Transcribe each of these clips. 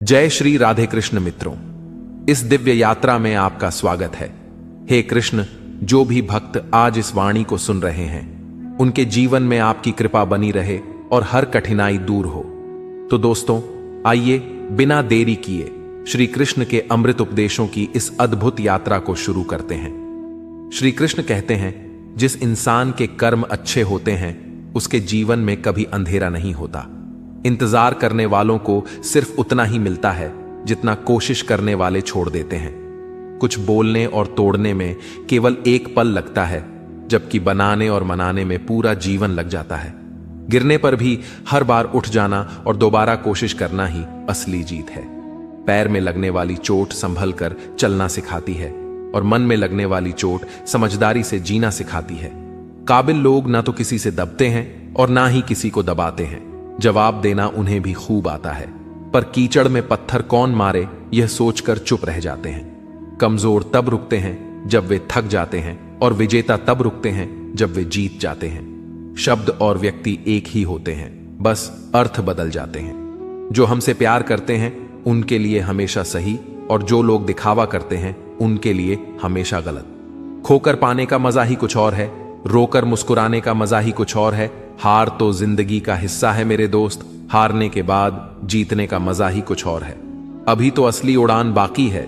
जय श्री राधे कृष्ण मित्रों, इस दिव्य यात्रा में आपका स्वागत है। हे कृष्ण, जो भी भक्त आज इस वाणी को सुन रहे हैं उनके जीवन में आपकी कृपा बनी रहे और हर कठिनाई दूर हो। तो दोस्तों, आइए बिना देरी किए श्री कृष्ण के अमृत उपदेशों की इस अद्भुत यात्रा को शुरू करते हैं। श्री कृष्ण कहते हैं, जिस इंसान के कर्म अच्छे होते हैं उसके जीवन में कभी अंधेरा नहीं होता। इंतजार करने वालों को सिर्फ उतना ही मिलता है जितना कोशिश करने वाले छोड़ देते हैं। कुछ बोलने और तोड़ने में केवल एक पल लगता है, जबकि बनाने और मनाने में पूरा जीवन लग जाता है। गिरने पर भी हर बार उठ जाना और दोबारा कोशिश करना ही असली जीत है। पैर में लगने वाली चोट संभल कर चलना सिखाती है और मन में लगने वाली चोट समझदारी से जीना सिखाती है। काबिल लोग ना तो किसी से दबते हैं और ना ही किसी को दबाते हैं। जवाब देना उन्हें भी खूब आता है, पर कीचड़ में पत्थर कौन मारे यह सोचकर चुप रह जाते हैं। कमजोर तब रुकते हैं जब वे थक जाते हैं और विजेता तब रुकते हैं जब वे जीत जाते हैं। शब्द और व्यक्ति एक ही होते हैं, बस अर्थ बदल जाते हैं। जो हमसे प्यार करते हैं उनके लिए हमेशा सही, और जो लोग दिखावा करते हैं उनके लिए हमेशा गलत। खोकर पाने का मजा ही कुछ और है, रोकर मुस्कुराने का मजा ही कुछ और है। हार तो जिंदगी का हिस्सा है मेरे दोस्त, हारने के बाद जीतने का मजा ही कुछ और है। अभी तो असली उड़ान बाकी है,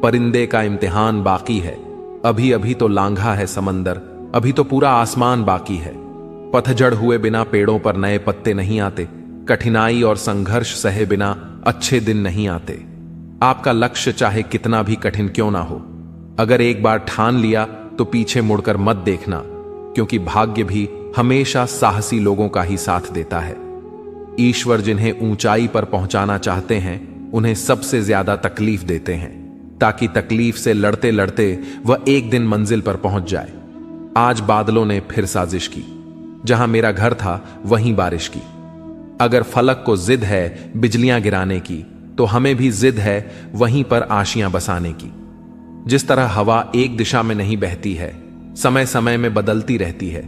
परिंदे का इम्तिहान बाकी है। अभी अभी तो लांघा है समंदर, अभी तो पूरा आसमान बाकी है। पतझड़ हुए बिना पेड़ों पर नए पत्ते नहीं आते, कठिनाई और संघर्ष सहे बिना अच्छे दिन नहीं आते। आपका लक्ष्य चाहे कितना भी कठिन क्यों ना हो, अगर एक बार ठान लिया तो पीछे मुड़कर मत देखना, क्योंकि भाग्य भी हमेशा साहसी लोगों का ही साथ देता है। ईश्वर जिन्हें ऊंचाई पर पहुंचाना चाहते हैं उन्हें सबसे ज्यादा तकलीफ देते हैं, ताकि तकलीफ से लड़ते लड़ते वह एक दिन मंजिल पर पहुंच जाए। आज बादलों ने फिर साजिश की, जहां मेरा घर था वहीं बारिश की। अगर फलक को जिद है बिजलियां गिराने की, तो हमें भी जिद है वहीं पर आशियां बसाने की। जिस तरह हवा एक दिशा में नहीं बहती है, समय समय में बदलती रहती है,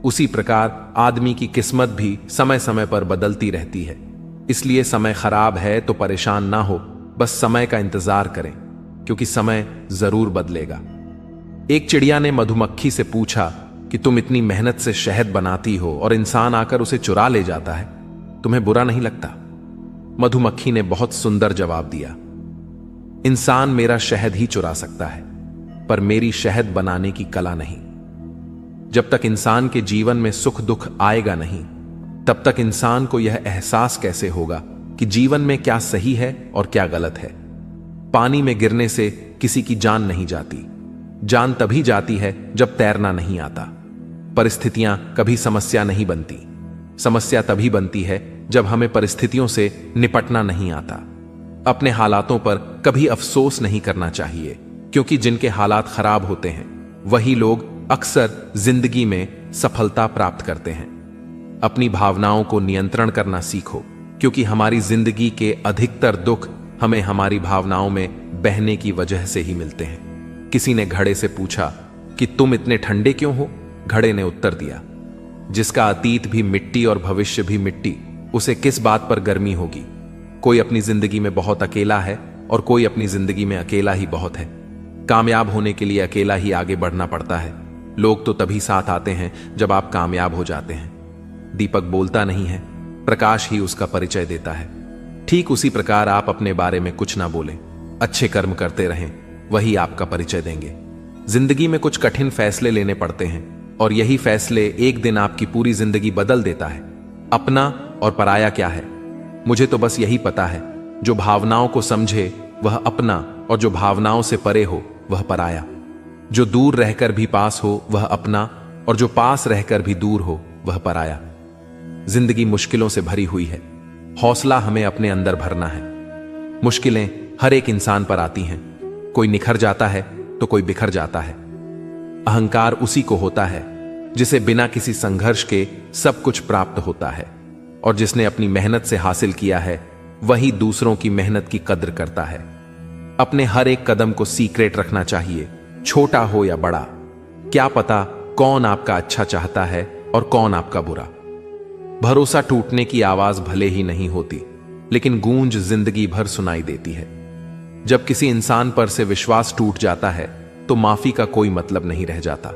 उसी प्रकार आदमी की किस्मत भी समय समय पर बदलती रहती है। इसलिए समय खराब है तो परेशान ना हो, बस समय का इंतजार करें, क्योंकि समय जरूर बदलेगा। एक चिड़िया ने मधुमक्खी से पूछा कि तुम इतनी मेहनत से शहद बनाती हो और इंसान आकर उसे चुरा ले जाता है, तुम्हें बुरा नहीं लगता? मधुमक्खी ने बहुत सुंदर जवाब दिया, इंसान मेरा शहद ही चुरा सकता है, पर मेरी शहद बनाने की कला नहीं। जब तक इंसान के जीवन में सुख दुख आएगा नहीं, तब तक इंसान को यह एहसास कैसे होगा कि जीवन में क्या सही है और क्या गलत है। पानी में गिरने से किसी की जान नहीं जाती, जान तभी जाती है जब तैरना नहीं आता। परिस्थितियां कभी समस्या नहीं बनती, समस्या तभी बनती है जब हमें परिस्थितियों से निपटना नहीं आता। अपने हालातों पर कभी अफसोस नहीं करना चाहिए, क्योंकि जिनके हालात खराब होते हैं वही लोग अक्सर जिंदगी में सफलता प्राप्त करते हैं। अपनी भावनाओं को नियंत्रण करना सीखो, क्योंकि हमारी जिंदगी के अधिकतर दुख हमें हमारी भावनाओं में बहने की वजह से ही मिलते हैं। किसी ने घड़े से पूछा कि तुम इतने ठंडे क्यों हो? घड़े ने उत्तर दिया, जिसका अतीत भी मिट्टी और भविष्य भी मिट्टी, उसे किस बात पर गर्मी होगी? कोई अपनी जिंदगी में बहुत अकेला है और कोई अपनी जिंदगी में अकेला ही बहुत है। कामयाब होने के लिए अकेला ही आगे बढ़ना पड़ता है। लोग तो तभी साथ आते हैं जब आप कामयाब हो जाते हैं। दीपक बोलता नहीं है, प्रकाश ही उसका परिचय देता है। ठीक उसी प्रकार आप अपने बारे में कुछ ना बोलें, अच्छे कर्म करते रहें, वही आपका परिचय देंगे। जिंदगी में कुछ कठिन फैसले लेने पड़ते हैं, और यही फैसले एक दिन आपकी पूरी जिंदगी बदल देता है। अपना और पराया क्या है? मुझे तो बस यही पता है, जो भावनाओं को समझे वह अपना, और जो भावनाओं से परे हो वह पराया। जो दूर रहकर भी पास हो वह अपना, और जो पास रहकर भी दूर हो वह पराया। जिंदगी मुश्किलों से भरी हुई है, हौसला हमें अपने अंदर भरना है। मुश्किलें हर एक इंसान पर आती हैं, कोई निखर जाता है तो कोई बिखर जाता है। अहंकार उसी को होता है जिसे बिना किसी संघर्ष के सब कुछ प्राप्त होता है, और जिसने अपनी मेहनत से हासिल किया है वही दूसरों की मेहनत की कद्र करता है। अपने हर एक कदम को सीक्रेट रखना चाहिए, छोटा हो या बड़ा। क्या पता कौन आपका अच्छा चाहता है और कौन आपका बुरा। भरोसा टूटने की आवाज भले ही नहीं होती, लेकिन गूंज जिंदगी भर सुनाई देती है। जब किसी इंसान पर से विश्वास टूट जाता है तो माफी का कोई मतलब नहीं रह जाता।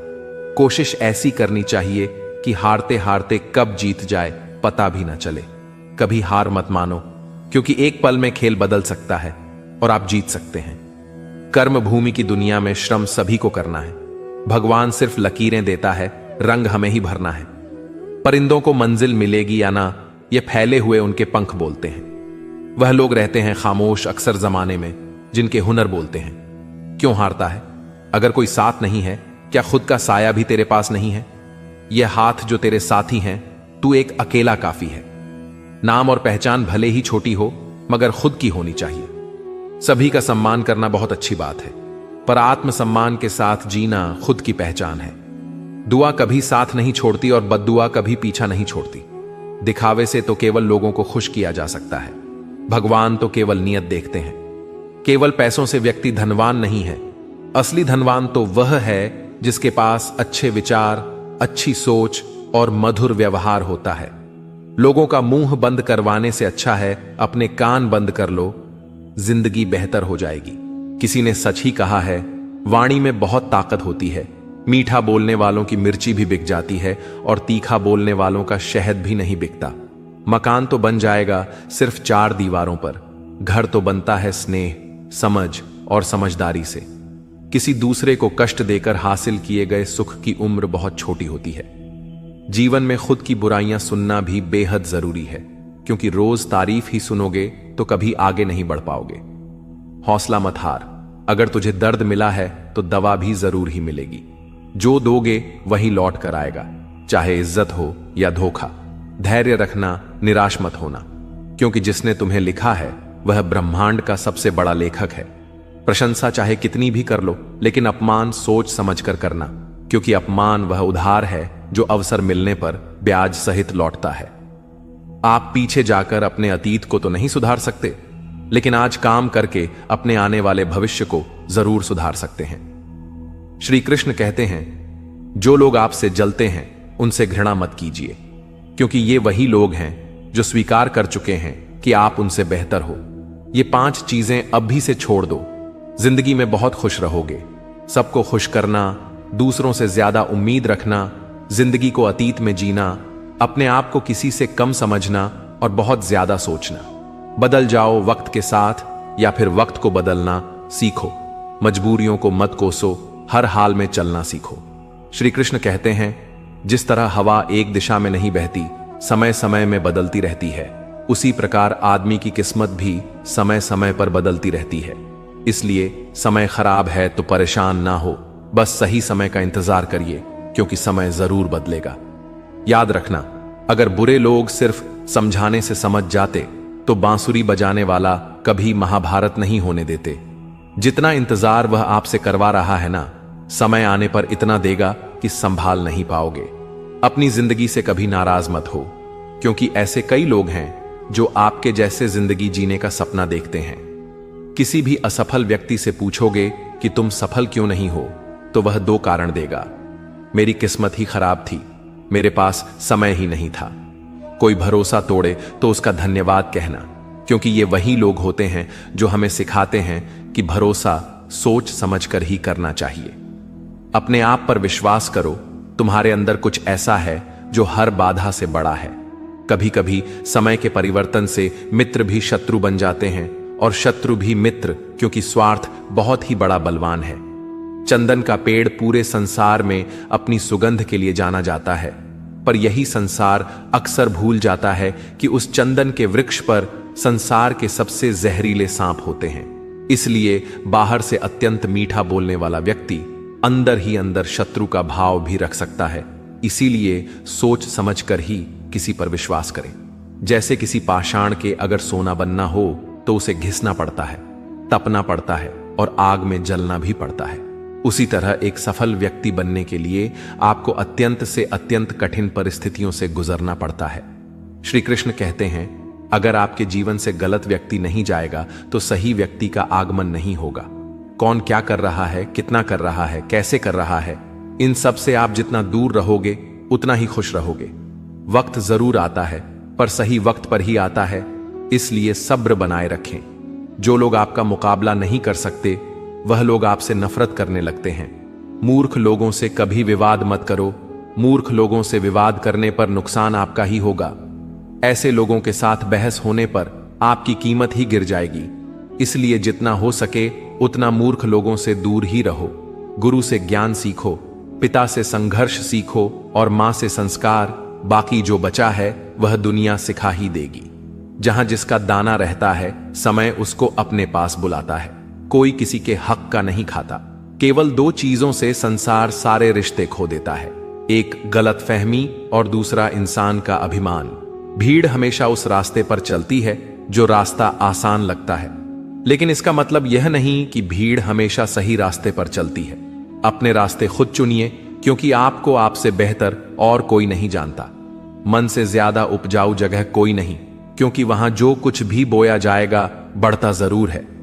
कोशिश ऐसी करनी चाहिए कि हारते हारते कब जीत जाए पता भी ना चले। कभी हार मत मानो, क्योंकि एक पल में खेल बदल सकता है और आप जीत सकते हैं। कर्म भूमि की दुनिया में श्रम सभी को करना है। भगवान सिर्फ लकीरें देता है, रंग हमें ही भरना है। परिंदों को मंजिल मिलेगी या ना, ये फैले हुए उनके पंख बोलते हैं। वह लोग रहते हैं खामोश अक्सर जमाने में जिनके हुनर बोलते हैं। क्यों हारता है? अगर कोई साथ नहीं है, क्या खुद का साया भी तेरे पास नहीं है? यह हाथ जो तेरे साथी हैं, तू एक अकेला काफी है। नाम और पहचान भले ही छोटी हो, मगर खुद की होनी चाहिए। सभी का सम्मान करना बहुत अच्छी बात है, पर आत्मसम्मान के साथ जीना खुद की पहचान है। दुआ कभी साथ नहीं छोड़ती और बद्दुआ कभी पीछा नहीं छोड़ती। दिखावे से तो केवल लोगों को खुश किया जा सकता है। भगवान तो केवल नियत देखते हैं। केवल पैसों से व्यक्ति धनवान नहीं है। असली धनवान तो वह है जिसके पास अच्छे विचार, अच्छी सोच और मधुर व्यवहार होता है। लोगों का मुंह बंद करवाने से अच्छा है अपने कान बंद कर लो, जिंदगी बेहतर हो जाएगी। किसी ने सच ही कहा है, वाणी में बहुत ताकत होती है। मीठा बोलने वालों की मिर्ची भी बिक जाती है और तीखा बोलने वालों का शहद भी नहीं बिकता। मकान तो बन जाएगा सिर्फ 4 दीवारों पर, घर तो बनता है स्नेह, समझ और समझदारी से। किसी दूसरे को कष्ट देकर हासिल किए गए सुख की उम्र बहुत छोटी होती है। जीवन में खुद की बुराइयां सुनना भी बेहद जरूरी है, क्योंकि रोज तारीफ ही सुनोगे तो कभी आगे नहीं बढ़ पाओगे। हौसला मत हार। अगर तुझे दर्द मिला है तो दवा भी जरूर ही मिलेगी। जो दोगे वही लौट कर आएगा, चाहे इज्जत हो या धोखा। धैर्य रखना, निराश मत होना, क्योंकि जिसने तुम्हें लिखा है वह ब्रह्मांड का सबसे बड़ा लेखक है। प्रशंसा चाहे कितनी भी कर लो, लेकिन अपमान सोच समझ कर करना, क्योंकि अपमान वह उधार है जो अवसर मिलने पर ब्याज सहित लौटता है। आप पीछे जाकर अपने अतीत को तो नहीं सुधार सकते, लेकिन आज काम करके अपने आने वाले भविष्य को जरूर सुधार सकते हैं। श्री कृष्ण कहते हैं, जो लोग आपसे जलते हैं उनसे घृणा मत कीजिए, क्योंकि ये वही लोग हैं जो स्वीकार कर चुके हैं कि आप उनसे बेहतर हो। ये 5 चीजें अब भी से छोड़ दो, जिंदगी में बहुत खुश रहोगे। सबको खुश करना, दूसरों से ज्यादा उम्मीद रखना, जिंदगी को अतीत में जीना, अपने आप को किसी से कम समझना और बहुत ज्यादा सोचना। बदल जाओ वक्त के साथ, या फिर वक्त को बदलना सीखो। मजबूरियों को मत कोसो, हर हाल में चलना सीखो। श्री कृष्ण कहते हैं, जिस तरह हवा एक दिशा में नहीं बहती, समय समय में बदलती रहती है, उसी प्रकार आदमी की किस्मत भी समय समय पर बदलती रहती है। इसलिए समय खराब है तो परेशान ना हो, बस सही समय का इंतजार करिए, क्योंकि समय जरूर बदलेगा। याद रखना, अगर बुरे लोग सिर्फ समझाने से समझ जाते तो बांसुरी बजाने वाला कभी महाभारत नहीं होने देते। जितना इंतजार वह आपसे करवा रहा है ना, समय आने पर इतना देगा कि संभाल नहीं पाओगे। अपनी जिंदगी से कभी नाराज मत हो, क्योंकि ऐसे कई लोग हैं जो आपके जैसे जिंदगी जीने का सपना देखते हैं। किसी भी असफल व्यक्ति से पूछोगे कि तुम सफल क्यों नहीं हो, तो वह 2 कारण देगा। मेरी किस्मत ही खराब थी, मेरे पास समय ही नहीं था। कोई भरोसा तोड़े तो उसका धन्यवाद कहना, क्योंकि ये वही लोग होते हैं जो हमें सिखाते हैं कि भरोसा सोच समझकर ही करना चाहिए। अपने आप पर विश्वास करो, तुम्हारे अंदर कुछ ऐसा है जो हर बाधा से बड़ा है। कभी कभी समय के परिवर्तन से मित्र भी शत्रु बन जाते हैं और शत्रु भी मित्र, क्योंकि स्वार्थ बहुत ही बड़ा बलवान है। चंदन का पेड़ पूरे संसार में अपनी सुगंध के लिए जाना जाता है, पर यही संसार अक्सर भूल जाता है कि उस चंदन के वृक्ष पर संसार के सबसे जहरीले सांप होते हैं। इसलिए बाहर से अत्यंत मीठा बोलने वाला व्यक्ति अंदर ही अंदर शत्रु का भाव भी रख सकता है। इसीलिए सोच समझकर ही किसी पर विश्वास करें। जैसे किसी पाषाण के अगर सोना बनना हो तो उसे घिसना पड़ता है, तपना पड़ता है और आग में जलना भी पड़ता है। उसी तरह एक सफल व्यक्ति बनने के लिए आपको अत्यंत से अत्यंत कठिन परिस्थितियों से गुजरना पड़ता है। श्री कृष्ण कहते हैं, अगर आपके जीवन से गलत व्यक्ति नहीं जाएगा तो सही व्यक्ति का आगमन नहीं होगा। कौन क्या कर रहा है, कितना कर रहा है, कैसे कर रहा है, इन सब से आप जितना दूर रहोगे उतना ही खुश रहोगे। वक्त जरूर आता है, पर सही वक्त पर ही आता है। इसलिए सब्र बनाए रखें। जो लोग आपका मुकाबला नहीं कर सकते वह लोग आपसे नफरत करने लगते हैं। मूर्ख लोगों से कभी विवाद मत करो। मूर्ख लोगों से विवाद करने पर नुकसान आपका ही होगा। ऐसे लोगों के साथ बहस होने पर आपकी कीमत ही गिर जाएगी। इसलिए जितना हो सके उतना मूर्ख लोगों से दूर ही रहो। गुरु से ज्ञान सीखो, पिता से संघर्ष सीखो और मां से संस्कार। बाकी जो बचा है वह दुनिया सिखा ही देगी। जहां जिसका दाना रहता है समय उसको अपने पास बुलाता है। कोई किसी के हक का नहीं खाता। केवल दो चीजों से संसार सारे रिश्ते खो देता है, एक गलत फहमी और दूसरा इंसान का अभिमान। भीड़ हमेशा उस रास्ते पर चलती है जो रास्ता आसान लगता है, लेकिन इसका मतलब यह नहीं कि भीड़ हमेशा सही रास्ते पर चलती है। अपने रास्ते खुद चुनिए, क्योंकि आपको आपसे बेहतर और कोई नहीं जानता। मन से ज्यादा उपजाऊ जगह कोई नहीं, क्योंकि वहां जो कुछ भी बोया जाएगा बढ़ता जरूर है।